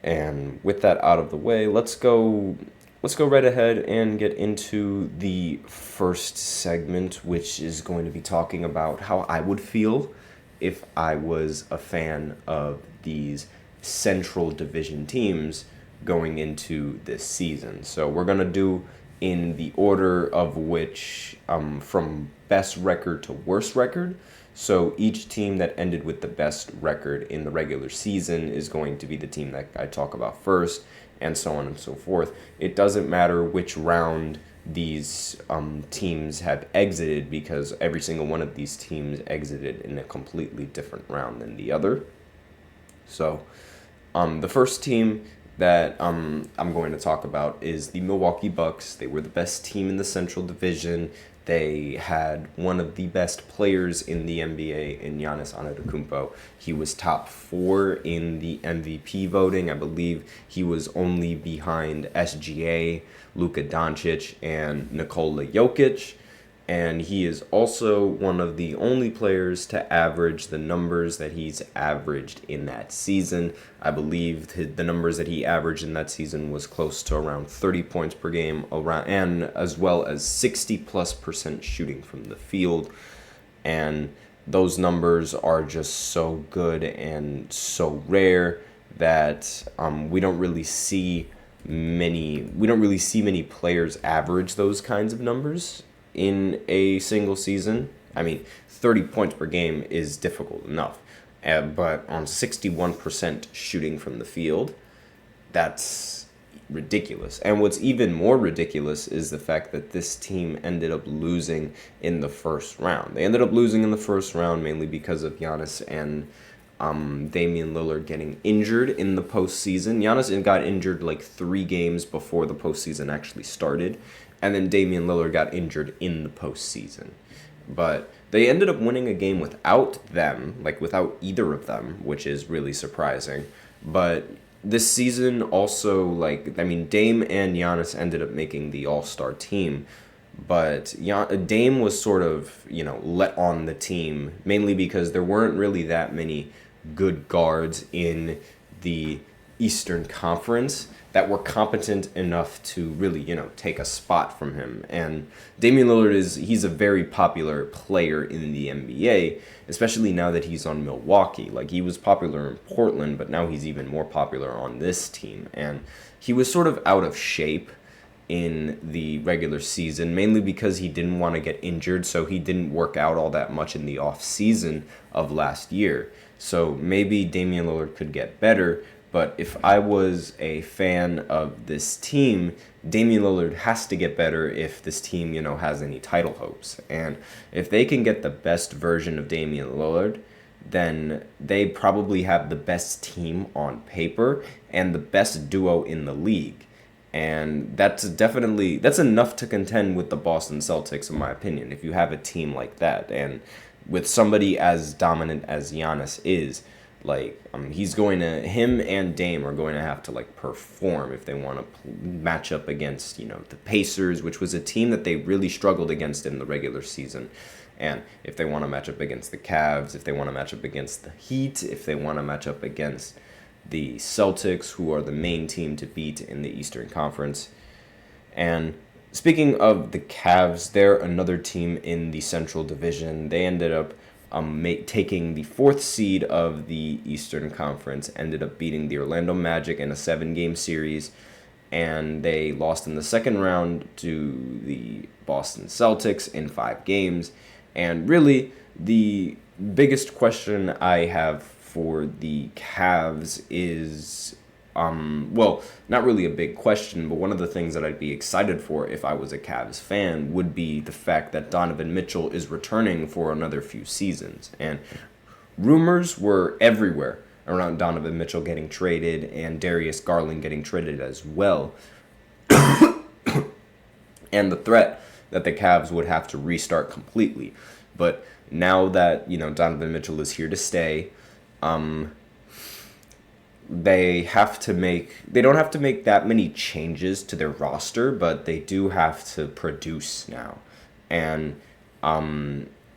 And with that out of the way, let's go right ahead and get into the first segment, which is going to be talking about how I would feel if I was a fan of these Central Division teams going into this season. So we're gonna do in the order of which, from best record to worst record. So each team that ended with the best record in the regular season is going to be the team that I talk about first, and so on and so forth. It doesn't matter which round these teams have exited, because every single one of these teams exited in a completely different round than the other. So the first team that I'm going to talk about is the Milwaukee Bucks. They were the best team in the Central Division. They had one of the best players in the NBA in Giannis Antetokounmpo. He was top 4 in the MVP voting. I believe he was only behind SGA, Luka Doncic, and Nikola Jokic. And he is also one of the only players to average the numbers that he's averaged in that season. I believe the numbers that he averaged in that season was close to around 30 points per game, around, and as well as 60+% shooting from the field. And those numbers are just so good and so rare that we don't really see many players average those kinds of numbers in a single season. I mean, 30 points per game is difficult enough, but on 61% shooting from the field, that's ridiculous. And what's even more ridiculous is the fact that this team ended up losing in the first round. They ended up losing in the first round mainly because of Giannis and Damian Lillard getting injured in the postseason. Giannis got injured like 3 games before the postseason actually started, and then Damian Lillard got injured in the postseason. But they ended up winning a game without them, like without either of them, which is really surprising. But this season also, Dame and Giannis ended up making the All-Star team. But Dame was sort of, let on the team, mainly because there weren't really that many good guards in the Eastern Conference that were competent enough to really, take a spot from him. And Damian Lillard he's a very popular player in the NBA, especially now that he's on Milwaukee. Like, he was popular in Portland, but now he's even more popular on this team. And he was sort of out of shape in the regular season, mainly because he didn't want to get injured, so he didn't work out all that much in the off season of last year. So maybe Damian Lillard could get better, but if I was a fan of this team, Damian Lillard has to get better if this team, has any title hopes. And if they can get the best version of Damian Lillard, then they probably have the best team on paper and the best duo in the league. And that's enough to contend with the Boston Celtics, in my opinion, if you have a team like that. And with somebody as dominant as Giannis is, him and Dame are going to have to perform if they want to match up against, the Pacers, which was a team that they really struggled against in the regular season. And if they want to match up against the Cavs, if they want to match up against the Heat, if they want to match up against the Celtics, who are the main team to beat in the Eastern Conference. And speaking of the Cavs, they're another team in the Central Division. They ended up taking the 4th seed of the Eastern Conference, ended up beating the Orlando Magic in a 7-game series, and they lost in the second round to the Boston Celtics in 5 games. And really, the biggest question I have for the Cavs is, not really a big question, but one of the things that I'd be excited for if I was a Cavs fan would be the fact that Donovan Mitchell is returning for another few seasons. And rumors were everywhere around Donovan Mitchell getting traded and Darius Garland getting traded as well. And the threat that the Cavs would have to restart completely. But now that, Donovan Mitchell is here to stay, they don't have to make that many changes to their roster, but they do have to produce now. And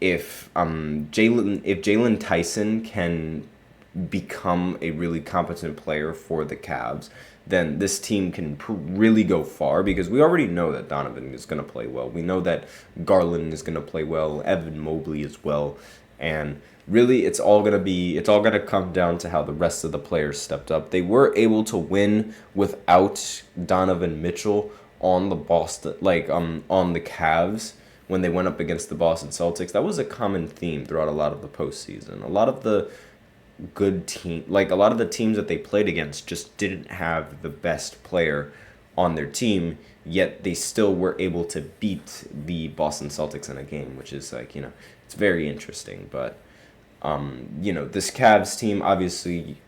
if Jalen Tyson can become a really competent player for the Cavs, then this team can really go far, because we already know that Donovan is going to play well. We know that Garland is going to play well, Evan Mobley as well, and really it's all going to come down to how the rest of the players stepped up. They were able to win without Donovan Mitchell on the on the Cavs when they went up against the Boston Celtics. That was a common theme throughout a lot of the postseason. A lot of the a lot of the teams that they played against just didn't have the best player on their team, yet they still were able to beat the Boston Celtics in a game, which is it's very interesting. But this Cavs team, obviously,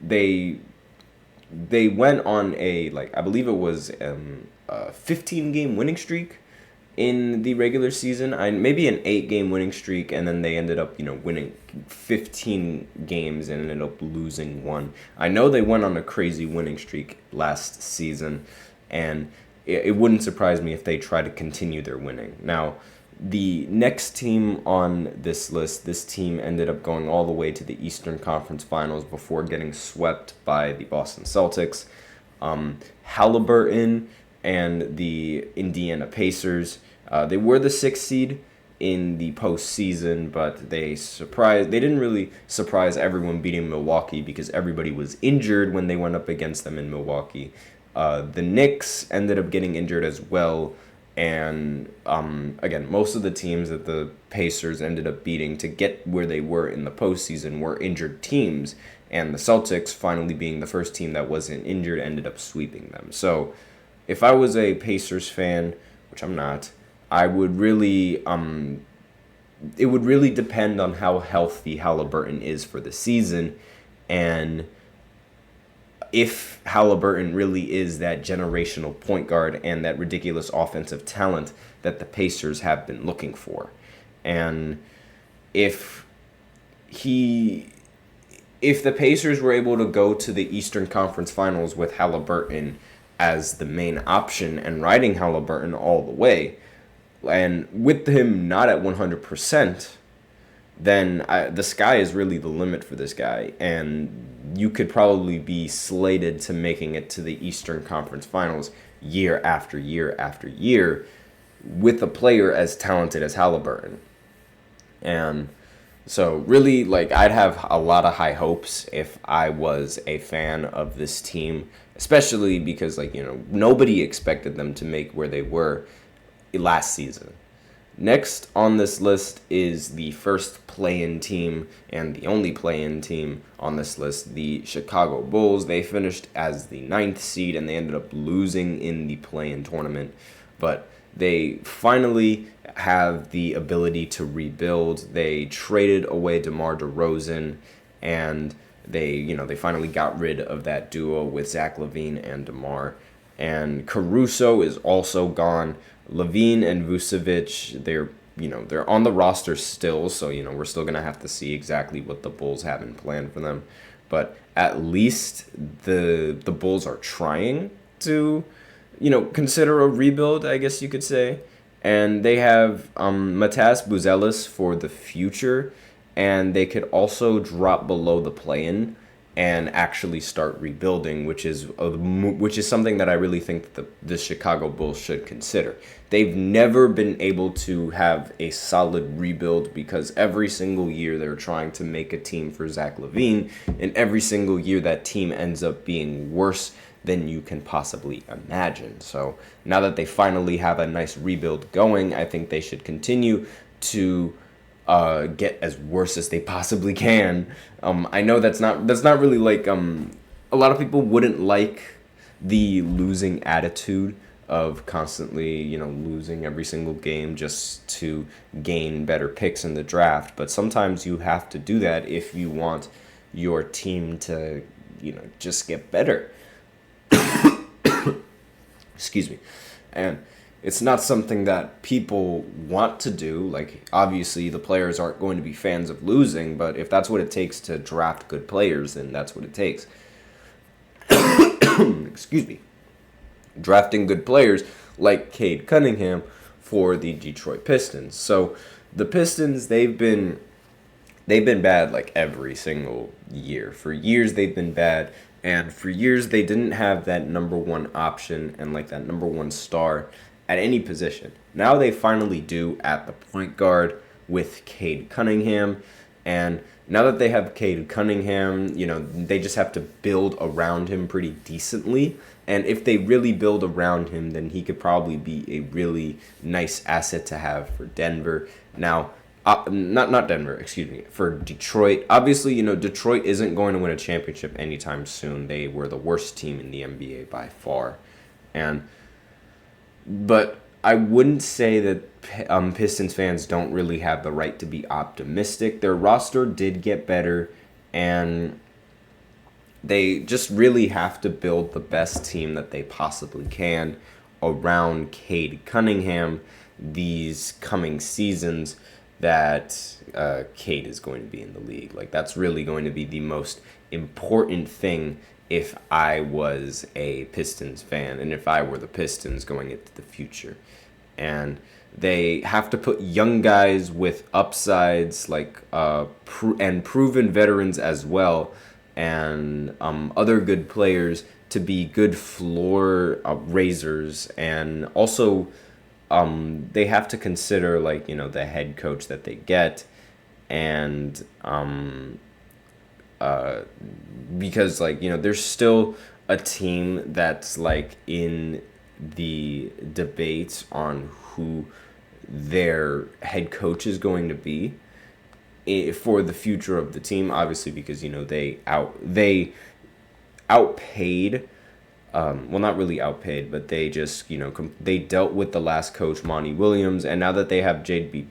they went on I believe it was a 15-game winning streak in the regular season. Maybe an 8-game winning streak, and then they ended up winning 15 games and ended up losing one. I know they went on a crazy winning streak last season, and it wouldn't surprise me if they try to continue their winning. Now, the next team on this list, this team ended up going all the way to the Eastern Conference Finals before getting swept by the Boston Celtics. Halliburton and the Indiana Pacers. They were the 6th seed in the postseason, but they didn't really surprise everyone beating Milwaukee, because everybody was injured when they went up against them in Milwaukee. The Knicks ended up getting injured as well, and again, most of the teams that the Pacers ended up beating to get where they were in the postseason were injured teams, and the Celtics, finally being the first team that wasn't injured, ended up sweeping them. So if I was a Pacers fan, which I'm not, I would really it would really depend on how healthy Halliburton is for the season, and if Halliburton really is that generational point guard and that ridiculous offensive talent that the Pacers have been looking for. And if the Pacers were able to go to the Eastern Conference Finals with Halliburton as the main option and riding Halliburton all the way, and with him not at 100%, then the sky is really the limit for this guy, and you could probably be slated to making it to the Eastern Conference Finals year after year after year with a player as talented as Halliburton. And so really, I'd have a lot of high hopes if I was a fan of this team, especially because, nobody expected them to make where they were last season. Next on this list is the first play-in team and the only play-in team on this list, the Chicago Bulls. They finished as the 9th seed, and they ended up losing in the play-in tournament. But they finally have the ability to rebuild. They traded away DeMar DeRozan, and they finally got rid of that duo with Zach LaVine and DeMar. And Caruso is also gone. LaVine and Vucevic, they're on the roster still, so we're still gonna have to see exactly what the Bulls have in plan for them. But at least the Bulls are trying to, consider a rebuild, I guess you could say. And they have Matas Buzelis for the future, and they could also drop below the play-in and actually start rebuilding, which is something that I really think that the Chicago Bulls should consider. They've never been able to have a solid rebuild, because every single year they're trying to make a team for Zach LaVine, and every single year that team ends up being worse than you can possibly imagine. So now that they finally have a nice rebuild going, I think they should continue to get as worse as they possibly can. I know that's not really a lot of people wouldn't like the losing attitude of constantly, losing every single game just to gain better picks in the draft. But sometimes you have to do that if you want your team to, just get better. Excuse me. And it's not something that people want to do. Obviously, the players aren't going to be fans of losing, but if that's what it takes to draft good players, then that's what it takes. Excuse me. Drafting good players like Cade Cunningham for the Detroit Pistons. So the Pistons, they've been they've been bad like every single year. For years they've been bad, and for years they didn't have that number one option and like that number one star at any position. Now they finally do at the point guard with Cade Cunningham, and now that they have Cade Cunningham, they just have to build around him pretty decently. And if they really build around him, then he could probably be a really nice asset to have for Denver. Now, not Denver, excuse me, for Detroit. Obviously, Detroit isn't going to win a championship anytime soon. They were the worst team in the NBA by far. But I wouldn't say that Pistons fans don't really have the right to be optimistic. Their roster did get better, and they just really have to build the best team that they possibly can around Cade Cunningham these coming seasons that Cade is going to be in the league. Like, that's really going to be the most important thing if I was a Pistons fan and if I were the Pistons going into the future. And they have to put young guys with upsides and proven veterans as well, and other good players to be good floor raisers. And also they have to consider the head coach that they get, and because there's still a team that's in the debates on who their head coach is going to be for the future of the team, obviously, because they outpaid, well, not really outpaid, but they just they dealt with the last coach, Monty Williams, and now that they have JB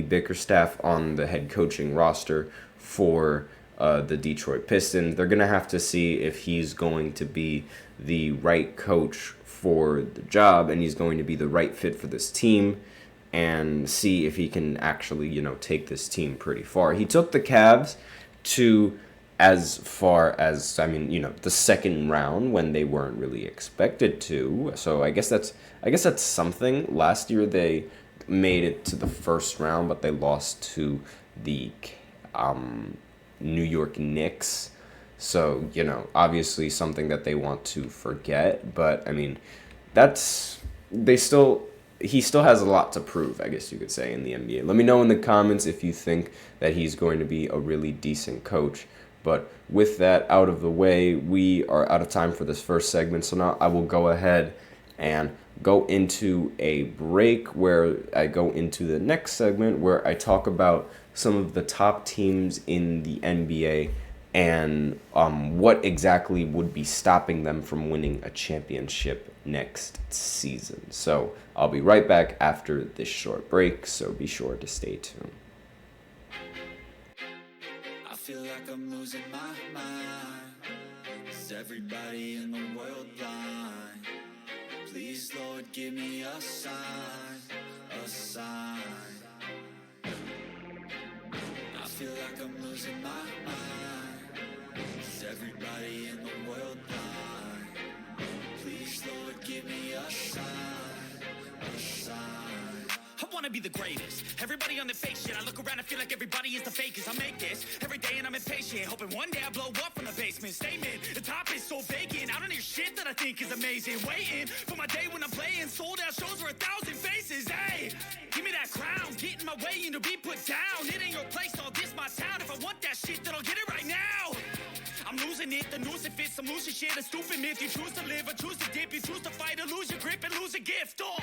Bickerstaff on the head coaching roster for the Detroit Pistons, they're gonna have to see if he's going to be the right coach for the job, and he's going to be the right fit for this team, and see if he can actually, take this team pretty far. He took the Cavs to as far as, the second round when they weren't really expected to. So I guess that's something. Last year they made it to the first round, but they lost to the New York Knicks. So, obviously something that they want to forget, but he still has a lot to prove, I guess you could say, in the NBA. Let me know in the comments if you think that he's going to be a really decent coach. But with that out of the way, we are out of time for this first segment. So now I will go ahead and go into a break where I go into the next segment where I talk about some of the top teams in the NBA and what exactly would be stopping them from winning a championship next season. So I'll be right back after this short break, so be sure to stay tuned. I feel like I'm losing my mind. Is everybody in the world blind? Please, Lord, give me a sign, a sign. I feel like I'm losing my mind. Is everybody in the world blind? Please, Lord, give me a sign, a sign. I wanna be the greatest. Everybody on the fake shit. I look around and feel like everybody is the fakest. I make this every day and I'm impatient, hoping one day I blow up from the basement. Statement, the top is so vacant. I don't hear shit that I think is amazing. Waiting for my day when I'm playing sold out shows for 1,000 faces. Hey, give me that crown, get in my way and to be put down. It ain't your place, all this my town. If I want that shit, then I'll get it right now. I'm losing it, the noose it fits. I'm losing shit, a stupid myth. You choose to live or choose to dip. You choose to fight or lose your grip and lose a gift. Oh.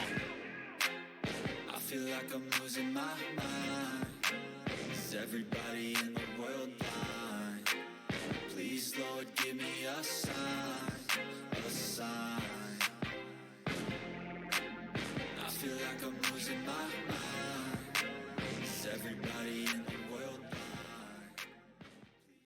I feel like I'm losing my mind. Is everybody in the world blind? Please, Lord, give me a sign, a sign. I feel like I'm losing my mind. Is everybody in the